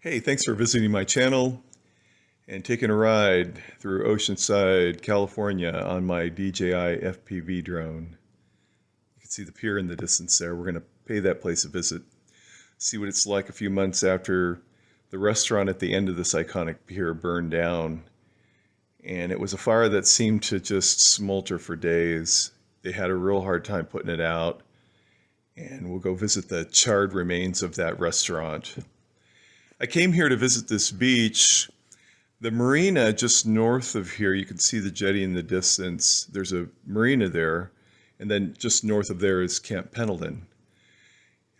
Hey, thanks for visiting my channel and taking a ride through Oceanside, California on my DJI FPV drone. You can see the pier in the distance there. We're going to pay that place a visit, see what it's like a few months after the restaurant at the end of this iconic pier burned down. And it was a fire that seemed to just smolder for days. They had a real hard time putting it out. And we'll go visit the charred remains of that restaurant. I came here to visit this beach. The marina just north of here, you can see the jetty in the distance. There's a marina there, and then just north of there is Camp Pendleton.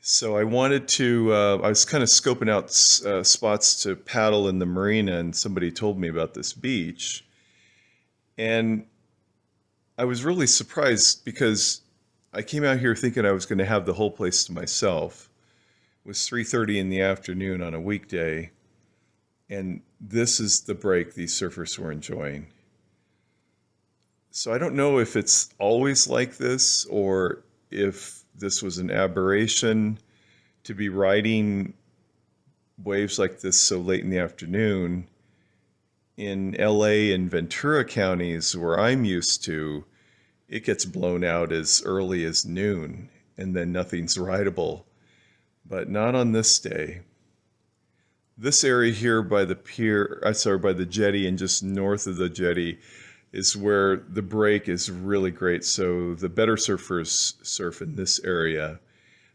So I wanted to, I was kind of scoping out spots to paddle in the marina, and somebody told me about this beach. And I was really surprised because I came out here thinking I was going to have the whole place to myself. It was 3:30 in the afternoon on a weekday, and this is the break these surfers were enjoying. So I don't know if it's always like this or if this was an aberration to be riding waves like this so late in the afternoon. In LA and Ventura counties, where I'm used to, it gets blown out as early as noon and then nothing's rideable. But not on this day. This area here by the pier, by the jetty and just north of the jetty is where the break is really great. So the better surfers surf in this area.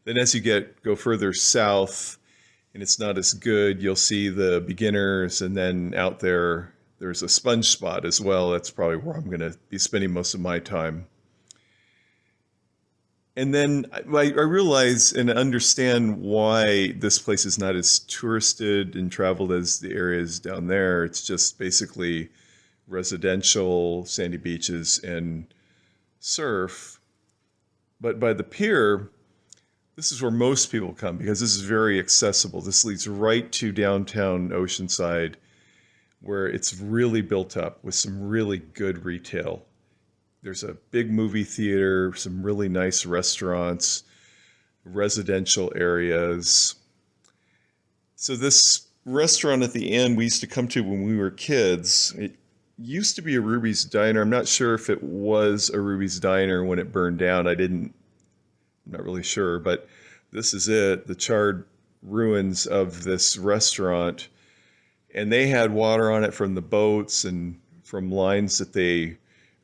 Then as you go further south and it's not as good, you'll see the beginners, and then out there's a sponge spot as well. That's probably where I'm going to be spending most of my time. And then I realize and understand why this place is not as touristed and traveled as the areas down there. It's just basically residential, sandy beaches, and surf. But by the pier, this is where most people come because this is very accessible. This leads right to downtown Oceanside, where it's really built up with some really good retail. There's a big movie theater, some really nice restaurants, residential areas. So this restaurant at the end we used to come to when we were kids, it used to be a Ruby's Diner. I'm not sure if it was a Ruby's Diner when it burned down. I'm not really sure, but this is it, the charred ruins of this restaurant. And they had water on it from the boats and from lines that they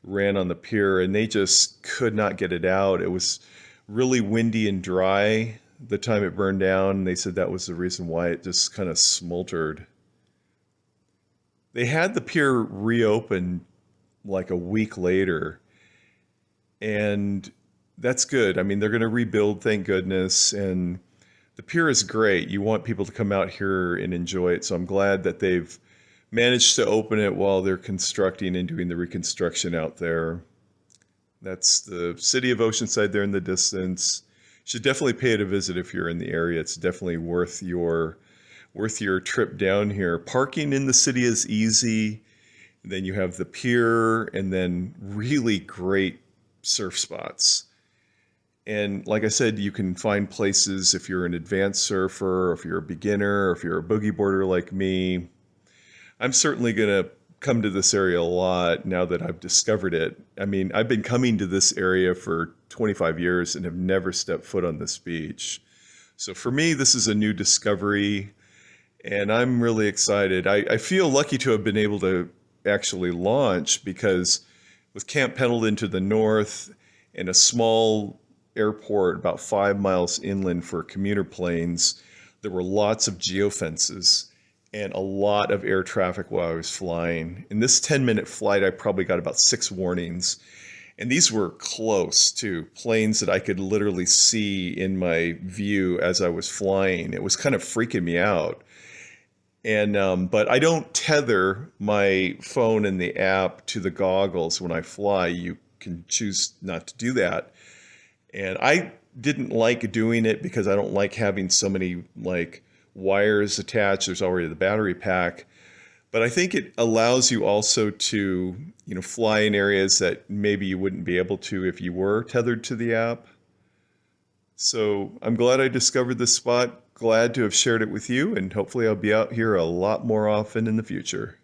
ran on the pier, and they just could not get it out. It was really windy and dry the time it burned down, and they said that was the reason why it just kind of smoldered. They had the pier reopened like a week later, and that's good. I mean, they're going to rebuild, thank goodness, and the pier is great. You want people to come out here and enjoy it, so I'm glad that they've managed to open it while they're constructing and doing the reconstruction out there. That's the city of Oceanside there in the distance. You should definitely pay it a visit if you're in the area. It's definitely worth your trip down here. Parking in the city is easy. Then you have the pier and then really great surf spots. And like I said, you can find places if you're an advanced surfer, or if you're a beginner, or if you're a boogie boarder like me. I'm certainly going to come to this area a lot now that I've discovered it. I mean, I've been coming to this area for 25 years and have never stepped foot on this beach. So for me, this is a new discovery, and I'm really excited. I feel lucky to have been able to actually launch because with Camp Pendleton to the north and a small airport about 5 miles inland for commuter planes, there were lots of geofences and a lot of air traffic while I was flying. In this 10-minute flight, I probably got about 6 warnings. And these were close to planes that I could literally see in my view as I was flying. It was kind of freaking me out. And but I don't tether my phone and the app to the goggles when I fly. You can choose not to do that. And I didn't like doing it because I don't like having so many wires attached. There's already the battery pack, but I think it allows you also to, fly in areas that maybe you wouldn't be able to if you were tethered to the app. So I'm glad I discovered this spot. Glad to have shared it with you, and hopefully I'll be out here a lot more often in the future.